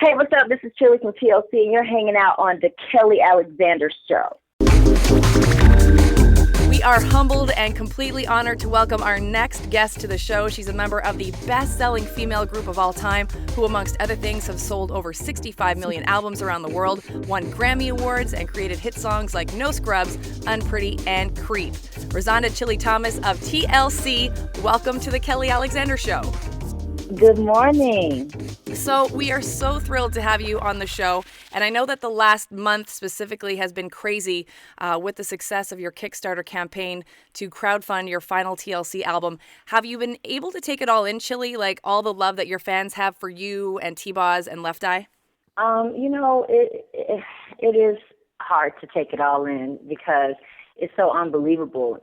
Hey, what's up? This is Chilli from TLC, and you're hanging out on the Kelly Alexander Show. We are humbled and completely honored to welcome our next guest to the show. She's a member of the best-selling female group of all time, who, amongst other things, have sold over 65 million albums around the world, won Grammy Awards, and created hit songs like No Scrubs, Unpretty, and Creep. ROZONDA Chilli Thomas of TLC, welcome to the Kelly Alexander Show. Good morning. So we are so thrilled to have you on the show, and I know that the last month specifically has been crazy with the success of your Kickstarter campaign to crowdfund your final TLC album. Have you been able to take it all in, Chilli, like all the love that your fans have for you and T-Boz and Left Eye? It is hard to take it all in because it's so unbelievable,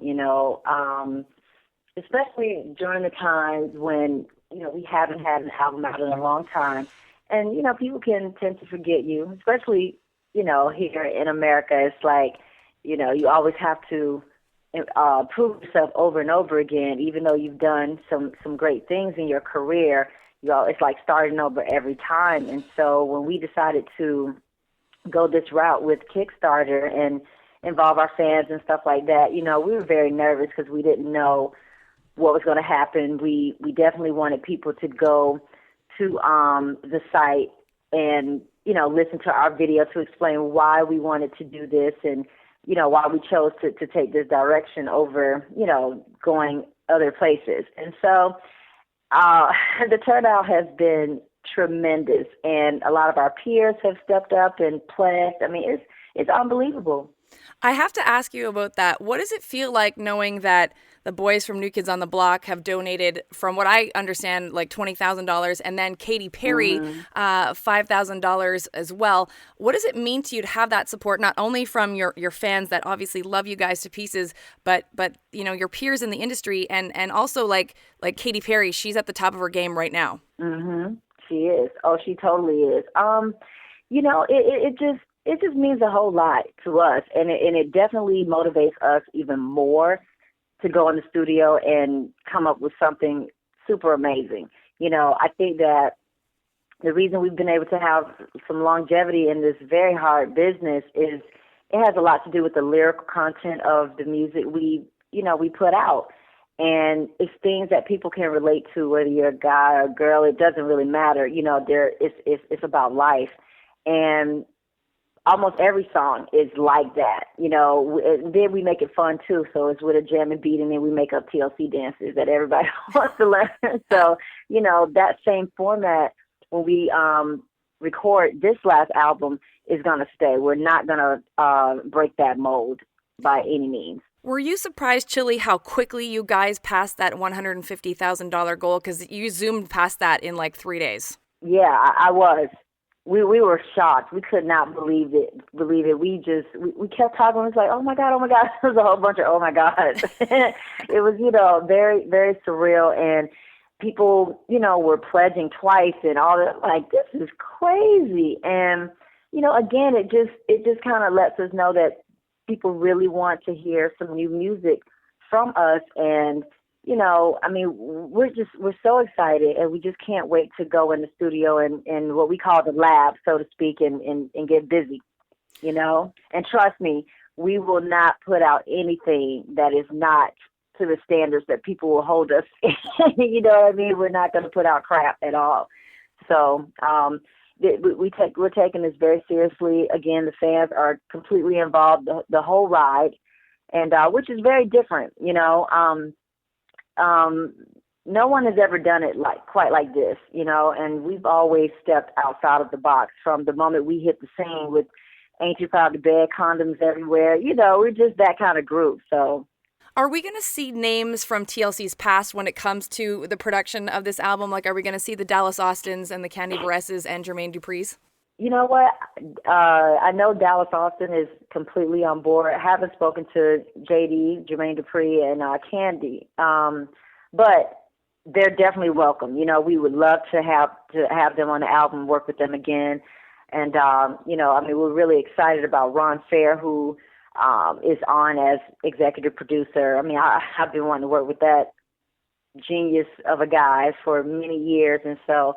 especially during the times when we haven't had an album out in a long time. And, people can tend to forget you, especially, here in America. It's like, you always have to prove yourself over and over again, even though you've done some great things in your career. It's like starting over every time. And so when we decided to go this route with Kickstarter and involve our fans and stuff like that, we were very nervous because we didn't know what was going to happen. We definitely wanted people to go to the site and, listen to our video to explain why we wanted to do this and, why we chose to take this direction over, going other places. And so the turnout has been tremendous, and a lot of our peers have stepped up and pledged. I mean, it's unbelievable. I have to ask you about that. What does it feel like knowing that the boys from New Kids on the Block have donated, from what I understand, like $20,000, and then Katy Perry, $5,000 as well? What does it mean to you to have that support, not only from your fans that obviously love you guys to pieces, but your peers in the industry, and also like Katy Perry, she's at the top of her game right now. Mm-hmm. She is. Oh, she totally is. It just means a whole lot to us, and it definitely motivates us even more to go in the studio and come up with something super amazing. I think that the reason we've been able to have some longevity in this very hard business is it has a lot to do with the lyrical content of the music we put out. And it's things that people can relate to, whether you're a guy or a girl, it doesn't really matter. It's about life. And almost every song is like that, and then we make it fun too. So it's with a jamming beat, and then we make up TLC dances that everybody wants to learn. So, that same format when we record this last album is going to stay. We're not going to break that mold by any means. Were you surprised, Chilli, how quickly you guys passed that $150,000 goal? Because you zoomed past that in like 3 days. Yeah, I was. We were shocked. We could not believe it. We kept talking. It was like, oh my God. There was a whole bunch of oh my God. It was, very, very surreal. And people, were pledging twice and all that. Like, this is crazy. And, again, it just kind of lets us know that people really want to hear some new music from us. And, we're so excited, and we just can't wait to go in the studio and what we call the lab, so to speak, and get busy, And trust me, we will not put out anything that is not to the standards that people will hold us. You know what I mean? We're not going to put out crap at all. So we're taking this very seriously. Again, the fans are completely involved the whole ride, and which is very different, no one has ever done it quite like this, and we've always stepped outside of the box from the moment we hit the scene with Ain't You Proud to Bed, condoms everywhere. We're just that kind of group. So, are we going to see names from TLC's past when it comes to the production of this album? Like, are we going to see the Dallas Austins and the Candy Baresses and Jermaine Dupri's? You know what? I know Dallas Austin is completely on board. I haven't spoken to JD, Jermaine Dupri, and Candy, but they're definitely welcome. We would love to have them on the album, work with them again. And, we're really excited about Ron Fair, who is on as executive producer. I've been wanting to work with that genius of a guy for many years, and so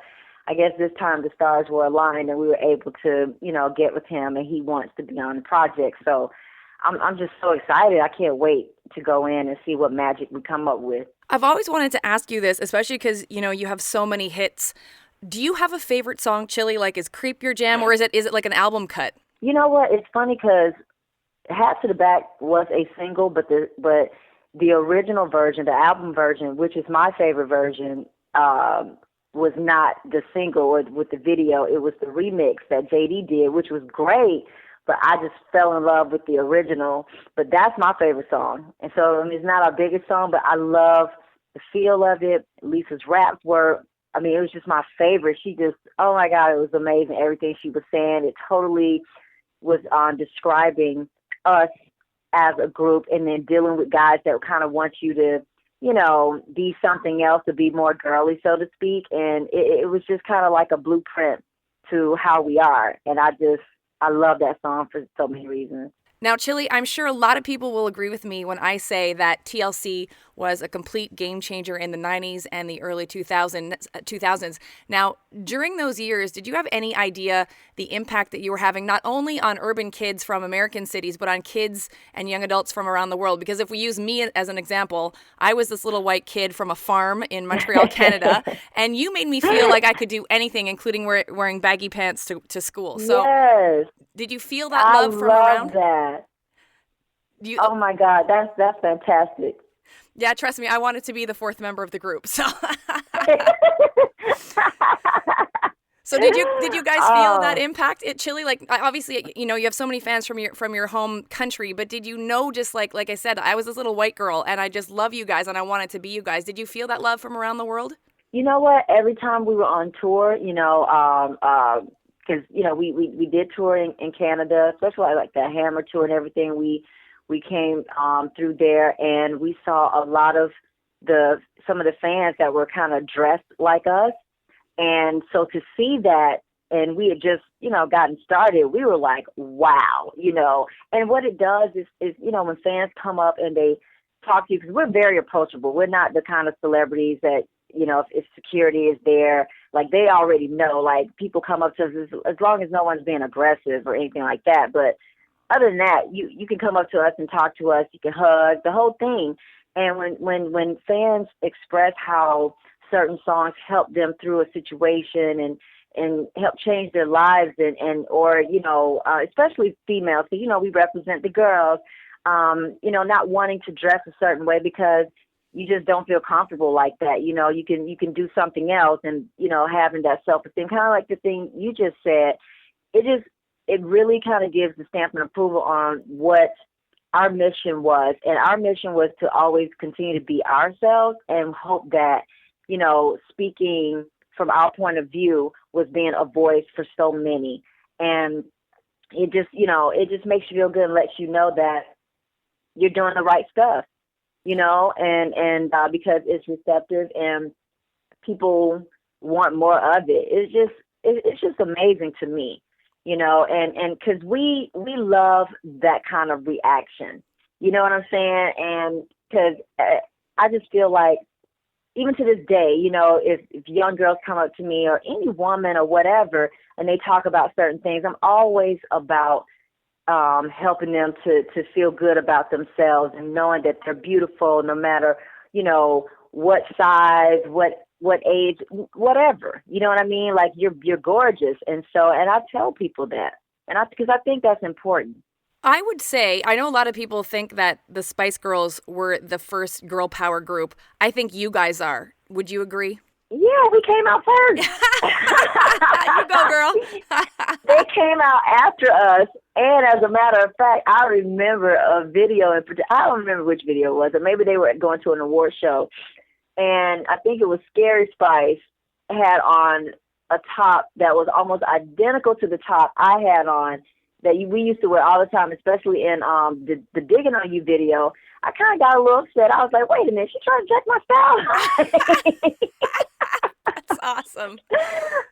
I guess this time the stars were aligned and we were able to, get with him, and he wants to be on the project. So I'm just so excited. I can't wait to go in and see what magic we come up with. I've always wanted to ask you this, especially because, you have so many hits. Do you have a favorite song, Chili? Like, is Creep your jam, or is it like an album cut? You know what? It's funny because Hat to the Back was a single, but the original version, the album version, which is my favorite version, was not the single or with the video. It was the remix that JD did, which was great, but I just fell in love with the original. But that's my favorite song. And so it's not our biggest song, but I love the feel of it. Lisa's raps were, it was just my favorite. She just, oh my God, it was amazing. Everything she was saying, it totally was describing us as a group, and then dealing with guys that kind of want you to, be something else, to be more girly, so to speak. And it was just kind of like a blueprint to how we are. And I love that song for so many reasons. Now, Chili, I'm sure a lot of people will agree with me when I say that TLC was a complete game changer in the 90s and the early 2000s. Now, during those years, did you have any idea the impact that you were having not only on urban kids from American cities, but on kids and young adults from around the world? Because if we use me as an example, I was this little white kid from a farm in Montreal, Canada, and you made me feel like I could do anything, including wearing baggy pants to school. So yes. Did you feel that love from around? I love that. Oh my God, that's fantastic. Yeah, trust me, I wanted to be the fourth member of the group. So, so did you guys feel that impact at Chili? Like, obviously, you have so many fans from your home country, but did you know, just like I said, I was this little white girl, and I just love you guys, and I wanted to be you guys. Did you feel that love from around the world? You know what? Every time we were on tour, because we did tour in Canada, especially like the Hammer tour and everything. We came through there, and we saw a lot of some of the fans that were kind of dressed like us, and so to see that, and we had just gotten started, we were like, wow, And what it does is when fans come up and they talk to you, because we're very approachable. We're not the kind of celebrities that if security is there, like they already know. Like people come up to us as long as no one's being aggressive or anything like that. But other than that, you can come up to us and talk to us. You can hug, the whole thing. And when fans express how certain songs help them through a situation and help change their lives or especially females, because we represent the girls, not wanting to dress a certain way because you just don't feel comfortable like that. You can do something else, and having that self-esteem, kind of like the thing you just said. It really kind of gives the stamp of approval on what our mission was. And our mission was to always continue to be ourselves and hope that, speaking from our point of view was being a voice for so many. And it just makes you feel good and lets you know that you're doing the right stuff, and because it's receptive and people want more of it. It's just amazing to me. And because we love that kind of reaction, you know what I'm saying? And because I just feel like, even to this day, if young girls come up to me or any woman or whatever, and they talk about certain things, I'm always about helping them to feel good about themselves and knowing that they're beautiful no matter, what size, what age, whatever, you know what I mean? Like you're gorgeous. And I tell people that, because I think that's important. I would say, I know a lot of people think that the Spice Girls were the first girl power group. I think you guys are. Would you agree? Yeah, we came out first. You go, girl. They came out after us. And as a matter of fact, I remember a video, I don't remember which video it was, or maybe they were going to an award show. And I think it was Scary Spice had on a top that was almost identical to the top I had on that we used to wear all the time, especially in the Digging on You video. I kind of got a little upset. I was like, wait a minute, she's trying to check my style. That's awesome.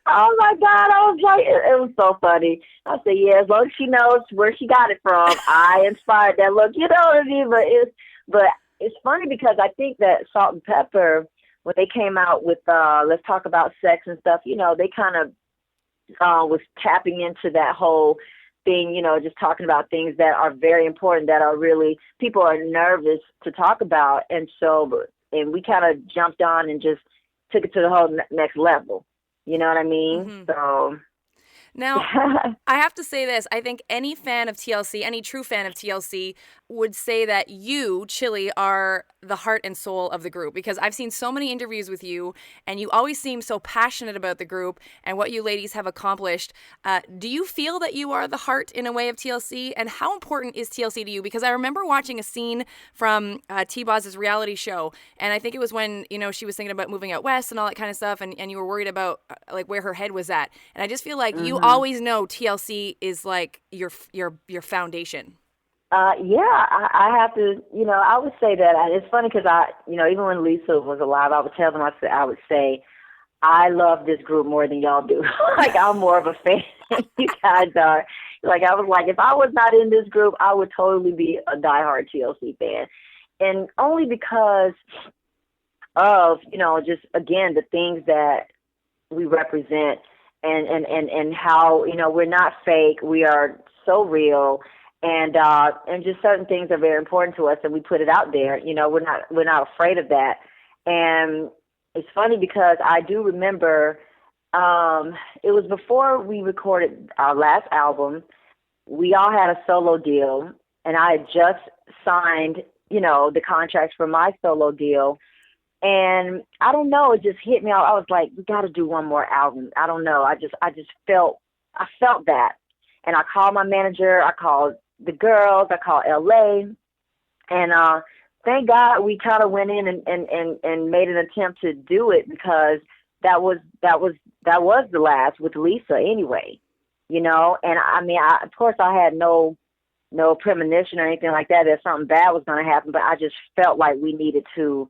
Oh, my God. I was like, it was so funny. I said, yeah, as long as she knows where she got it from, I inspired that look. You know what I mean? But it's funny because I think that Salt and Pepper when they came out with Let's Talk About Sex and stuff, they kind of was tapping into that whole thing, just talking about things that are very important, that are really, people are nervous to talk about. And we kind of jumped on and just took it to the whole next level. You know what I mean? Mm-hmm. So. Now, I have to say this. I think any fan of TLC, any true fan of TLC, would say that you, Chili, are the heart and soul of the group, because I've seen so many interviews with you, and you always seem so passionate about the group and what you ladies have accomplished. Do you feel that you are the heart, in a way, of TLC? And how important is TLC to you? Because I remember watching a scene from T-Boz's reality show, and I think it was when, she was thinking about moving out west and all that kind of stuff, and you were worried about like where her head was at. And I just feel like you always know TLC is like your foundation. Yeah, I have to, I would say that. It's funny because even when Lisa was alive, I would tell them, I would say, I love this group more than y'all do. Like, I'm more of a fan than you guys are. Like, I was like, if I was not in this group, I would totally be a diehard TLC fan. And only because of, just, again, the things that we represent and how, we're not fake. We are so real. And just certain things are very important to us, and we put it out there. We're not afraid of that. And it's funny because I do remember it was before we recorded our last album. We all had a solo deal, and I had just signed, the contracts for my solo deal. And I don't know, it just hit me. I was like, we got to do one more album. I don't know. I felt that. And I called my manager. I called the girls. I called LA. And thank God we kind of went in and made an attempt to do it, because that was the last with Lisa anyway, And I mean, of course I had no premonition or anything like that something bad was going to happen, but I just felt like we needed to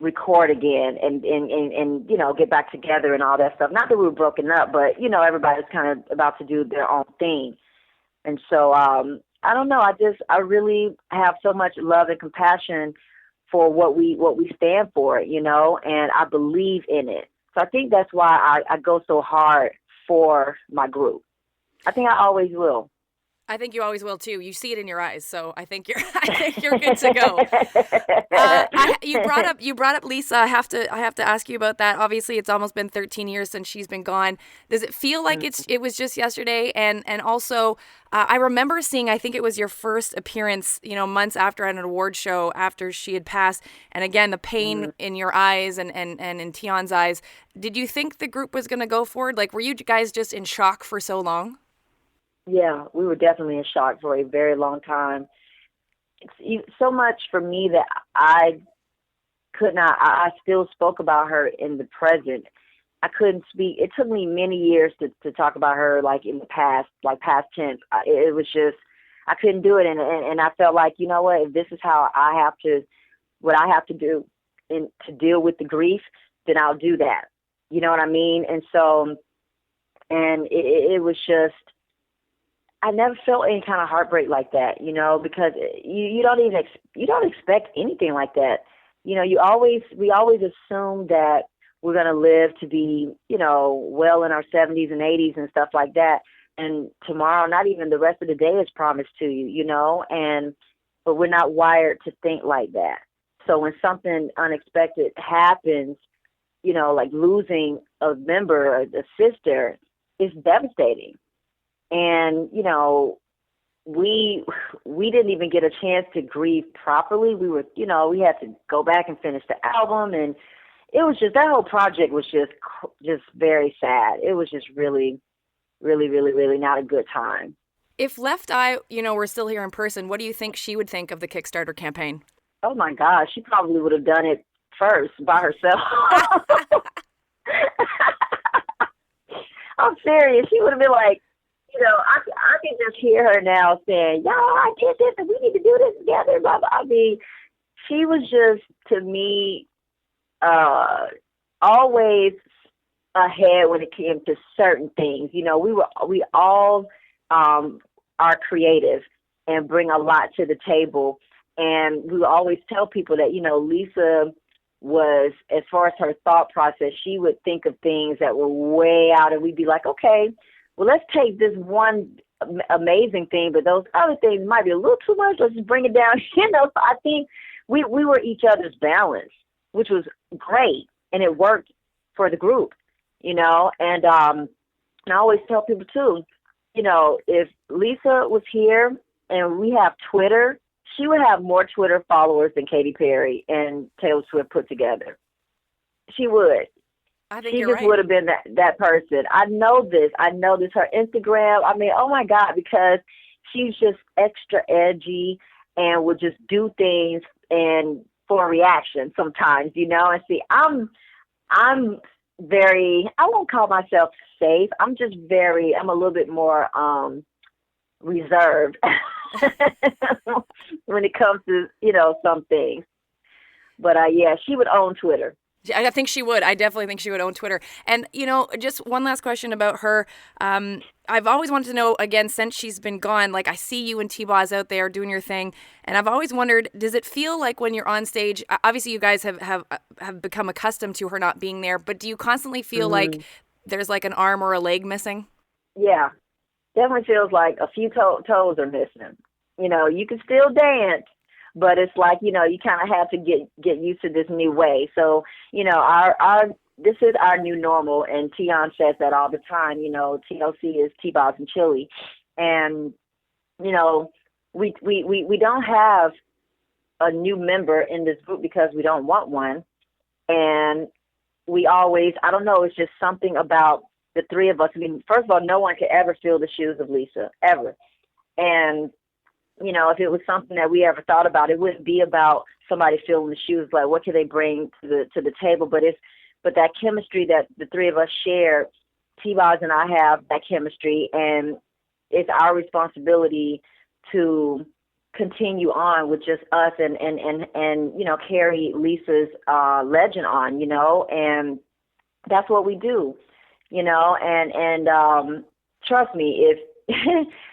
record again and get back together and all that stuff. Not that we were broken up, but everybody's kind of about to do their own thing. And so I don't know, I really have so much love and compassion for what we stand for, and I believe in it. So I think that's why I go so hard for my group. I think I always will. I think you always will too. You see it in your eyes, so I think you're good to go. You brought up Lisa. I have to ask you about that. Obviously, it's almost been 13 years since she's been gone. Does it feel like it was just yesterday? And also, I remember seeing, I think it was your first appearance, months after at an award show after she had passed. And again, the pain in your eyes and in Tion's eyes. Did you think the group was going to go forward? Like, were you guys just in shock for so long? Yeah, we were definitely in shock for a very long time. It's so much for me that I could not, I still spoke about her in the present. I couldn't speak. It took me many years to talk about her, like in the past, like past tense. It was just, I couldn't do it. And I felt like, you know what, if this is how what I have to do to deal with the grief, then I'll do that. You know what I mean? And so, and it was just, I never felt any kind of heartbreak like that, because you don't expect anything like that. We always assume that we're going to live to be, well in our 70s and 80s and stuff like that. And tomorrow, not even the rest of the day is promised to you, but we're not wired to think like that. So when something unexpected happens, like losing a member, a sister, it's devastating. And, we didn't even get a chance to grieve properly. We were, we had to go back and finish the album. And it was just, that whole project was just very sad. It was just really, really, really, really not a good time. If Left Eye, were still here in person, what do you think she would think of the Kickstarter campaign? Oh my gosh, she probably would have done it first by herself. I'm serious. She would have been like, I can just hear her now saying, y'all, I did this and we need to do this together. Blah, blah. I mean, she was just, to me, always ahead when it came to certain things. We all are creative and bring a lot to the table. And we always tell people that, Lisa was, as far as her thought process, she would think of things that were way out, and we'd be like, okay, well, let's take this one amazing thing, but those other things might be a little too much. Let's just bring it down. So I think we were each other's balance, which was great, and it worked for the group, and I always tell people too, if Lisa was here and we have Twitter, she would have more Twitter followers than Katy Perry and Taylor Swift put together. She would. I think she you're just right. would have been that person. I know this. Her Instagram. I mean, oh my God, because she's just extra edgy and would just do things and for a reaction sometimes, And see, I'm very, I won't call myself safe. I'm a little bit more reserved when it comes to, some things. But yeah, she would own Twitter. I think she would. I definitely think she would own Twitter. And, just one last question about her. I've always wanted to know, again, since she's been gone, like I see you and T-Boz out there doing your thing. And I've always wondered, does it feel like when you're on stage, obviously you guys have become accustomed to her not being there, but do you constantly feel like there's like an arm or a leg missing? Yeah, definitely feels like a few toes are missing. You can still dance, but it's like, you kind of have to get used to this new way. So, this is our new normal, and Tion says that all the time. TLC is T-Boz and Chili, and we don't have a new member in this group because we don't want one, and we always, I don't know, it's just something about the three of us. I mean, first of all, no one could ever fill the shoes of Lisa, ever, and if it was something that we ever thought about, it wouldn't be about somebody filling the shoes. Like, what can they bring to the table? But that chemistry that the three of us share, T-Boz and I have that chemistry, and it's our responsibility to continue on with just us and carry Lisa's legend on, and that's what we do, and trust me, if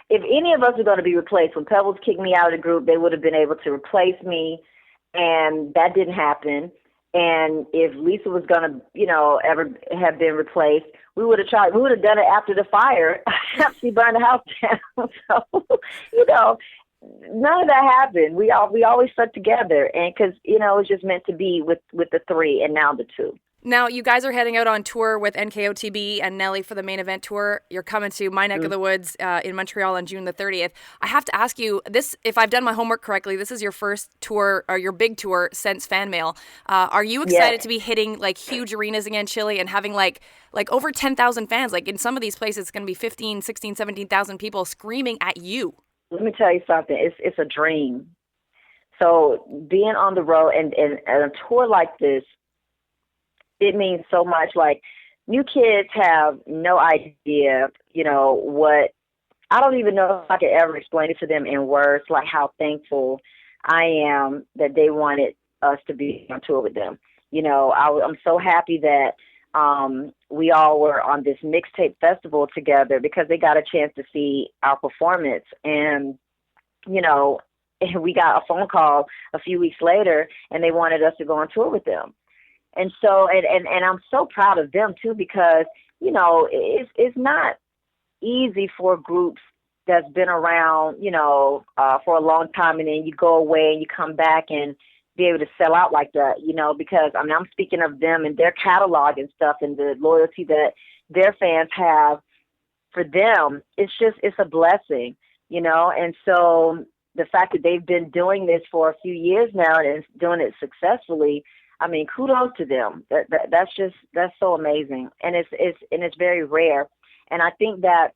if any of us are going to be replaced, when Pebbles kicked me out of the group, they would have been able to replace me, and that didn't happen. And if Lisa was going to, ever have been replaced, we would have tried. We would have done it after the fire. She burned the house down. So, none of that happened. We always stuck together, and because it was just meant to be with the three, and now the two. Now, you guys are heading out on tour with NKOTB and Nelly for the main event tour. You're coming to my neck of the woods in Montreal on June the 30th. I have to ask you, this, if I've done my homework correctly, this is your first tour, or your big tour since Fan Mail. Are you excited to be hitting like huge arenas again, Chile, and having like over 10,000 fans? Like in some of these places, it's going to be 15, 16, 17,000 people screaming at you. Let me tell you something. It's a dream. So being on the road and a tour like this, it means so much. Like, new kids have no idea, what, I don't even know if I could ever explain it to them in words, like how thankful I am that they wanted us to be on tour with them. I'm so happy that we all were on this mixtape festival together because they got a chance to see our performance. And, we got a phone call a few weeks later, and they wanted us to go on tour with them. And so, and I'm so proud of them too, because, it's not easy for groups that's been around, for a long time, and then you go away and you come back and be able to sell out like that, because I'm speaking of them and their catalog and stuff, and the loyalty that their fans have for them. It's a blessing, and so the fact that they've been doing this for a few years now and doing it successfully, I mean, kudos to them. That's so amazing, and it's very rare. And I think that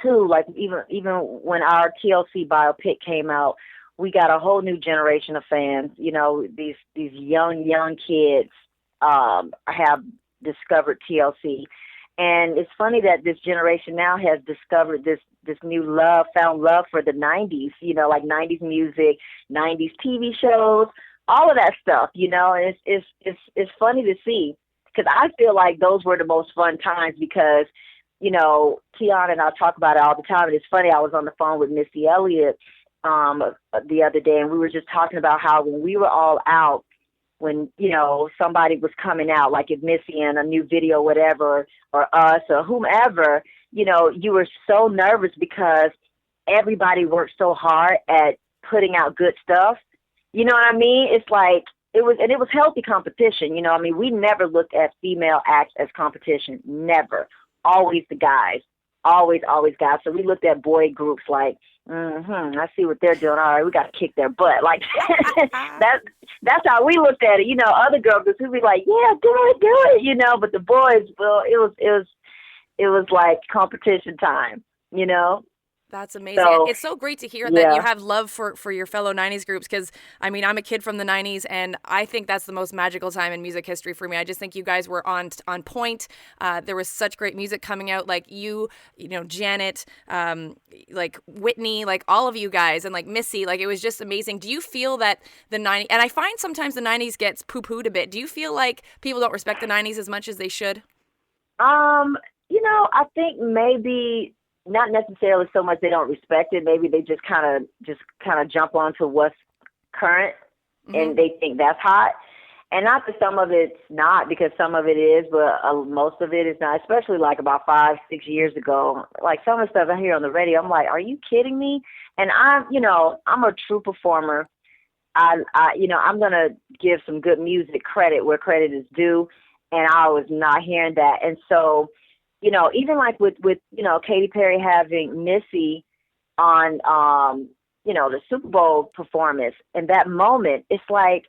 too, like even when our TLC biopic came out, we got a whole new generation of fans. These young kids have discovered TLC, and it's funny that this generation now has discovered this new found love for the '90s. Like '90s music, '90s TV shows. All of that stuff, and it's funny to see, because I feel like those were the most fun times because, Tion and I talk about it all the time. And it's funny, I was on the phone with Missy Elliott the other day, and we were just talking about how when we were all out, when, you know, somebody was coming out, like if Missy in a new video, whatever, or us or whomever, you know, you were so nervous because everybody worked so hard at putting out good stuff. You know what I mean? It's like, it was healthy competition. You know, I mean, we never looked at female acts as competition. Never. Always the guys. Always guys. So we looked at boy groups like, I see what they're doing. All right, we got to kick their butt. Like that's how we looked at it. You know, other girl groups would be like, yeah, do it. You know, but the boys, well, it was like competition time. You know. That's amazing. So, it's so great to hear that you have love for your fellow 90s groups because, I mean, I'm a kid from the 90s, and I think that's the most magical time in music history for me. I just think you guys were on point. There was such great music coming out, like you know, Janet, like Whitney, like all of you guys, and like Missy. Like, it was just amazing. Do you feel that the 90s, and I find sometimes the 90s gets poo-pooed a bit. Do you feel like people don't respect the 90s as much as they should? You know, I think maybe not necessarily so much they don't respect it. Maybe they just kind of jump onto what's current, and they think that's hot. And not that some of it's not, because some of it is, but most of it is not. Especially like about 5-6 years ago, like some of the stuff I hear on the radio, I'm like, are you kidding me? And I'm a true performer. I'm gonna give some good music credit where credit is due, and I was not hearing that. And so, you know, even like with you know, Katy Perry having Missy on, you know, the Super Bowl performance, in that moment, it's like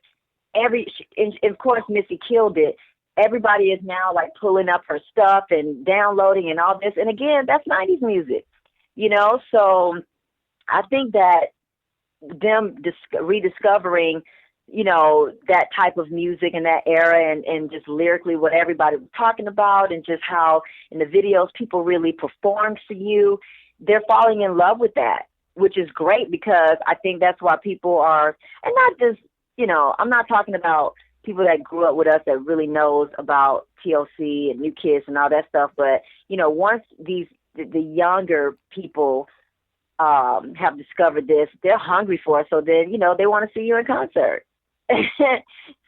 and of course Missy killed it. Everybody is now like pulling up her stuff and downloading and all this. And again, that's 90s music, you know? So I think that them rediscovering, you know, that type of music in that era, and just lyrically what everybody was talking about, and just how in the videos people really performed for you, they're falling in love with that, which is great, because I think that's why people are, and not just, you know, I'm not talking about people that grew up with us that really knows about TLC and New Kids and all that stuff, but, you know, once the younger people have discovered this, they're hungry for it, so then, you know, they want to see you in concert.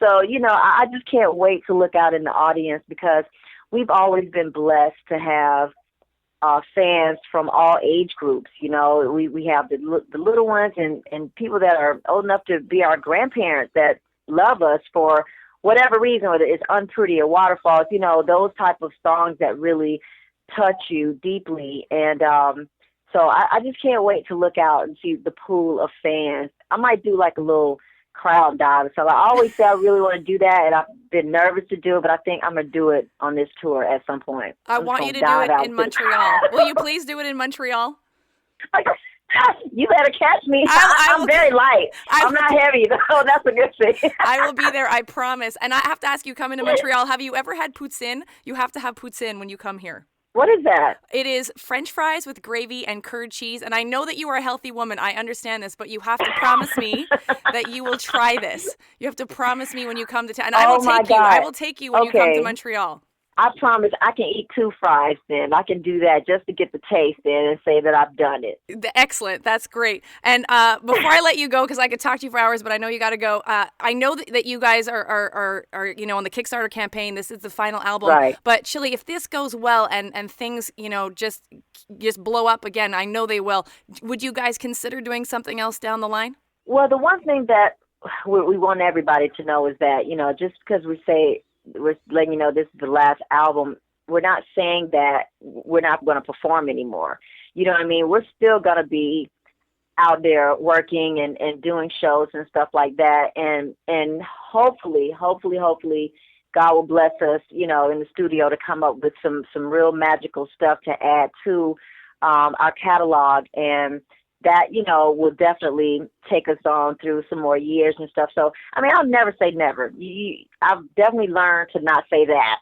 So, you know, I just can't wait to look out in the audience, because we've always been blessed to have fans from all age groups. You know, we have the little ones and people that are old enough to be our grandparents that love us for whatever reason, whether it's Unpretty or Waterfalls, you know, those type of songs that really touch you deeply. And so I just can't wait to look out and see the pool of fans. I might do like a little crowd dive. So I always say I really want to do that, and I've been nervous to do it, but I think I'm going to do it on this tour at some point. I want you to do it in Montreal. Will you please do it in Montreal? You better catch me. I'm very light. I'm not heavy, though. That's a good thing. I will be there, I promise. And I have to ask you, coming to Montreal, have you ever had poutine? You have to have poutine when you come here. What is that? It is French fries with gravy and curd cheese. And I know that you are a healthy woman. I understand this, but you have to promise me that you will try this. You have to promise me when you come to town. And I will take you. I will take you when you come to Montreal. I promise I can eat 2 fries then. I can do that just to get the taste in and say that I've done it. Excellent. That's great. And before I let you go, because I could talk to you for hours, but I know you got to go. I know that you guys are you know, on the Kickstarter campaign. This is the final album. Right. But Chilli, if this goes well and things, you know, just blow up again, I know they will. Would you guys consider doing something else down the line? Well, the one thing that we want everybody to know is that, you know, just because we say, we're letting you know this is the last album, we're not saying that we're not going to perform anymore. You know what I mean? We're still going to be out there working and doing shows and stuff like that. And hopefully, God will bless us, you know, in the studio to come up with some real magical stuff to add to our catalog. And that, you know, will definitely take us on through some more years and stuff. So, I mean, I'll never say never. I've definitely learned to not say that.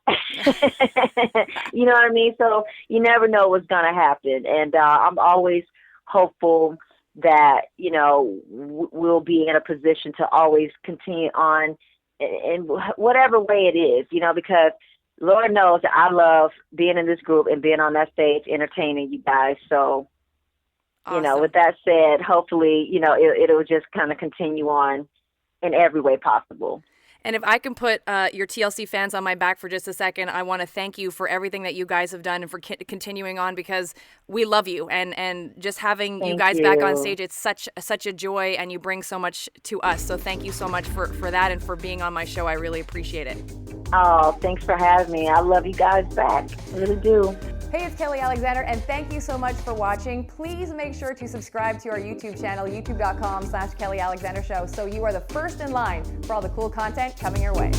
You know what I mean? So you never know what's going to happen. And I'm always hopeful that, you know, we'll be in a position to always continue on in whatever way it is, you know, because Lord knows that I love being in this group and being on that stage entertaining you guys. So, awesome. You know, with that said, hopefully, you know, it'll just kind of continue on in every way possible. And if I can put your TLC fans on my back for just a second, I want to thank you for everything that you guys have done and for continuing on, because we love you, and just having you guys back on stage, it's such a joy, and you bring so much to us. So thank you so much for that and for being on my show. I really appreciate it. Oh, thanks for having me. I love you guys back. I really do. Hey, it's Kelly Alexander, and thank you so much for watching. Please make sure to subscribe to our YouTube channel, youtube.com/Kelly Alexander Show, so you are the first in line for all the cool content coming your way.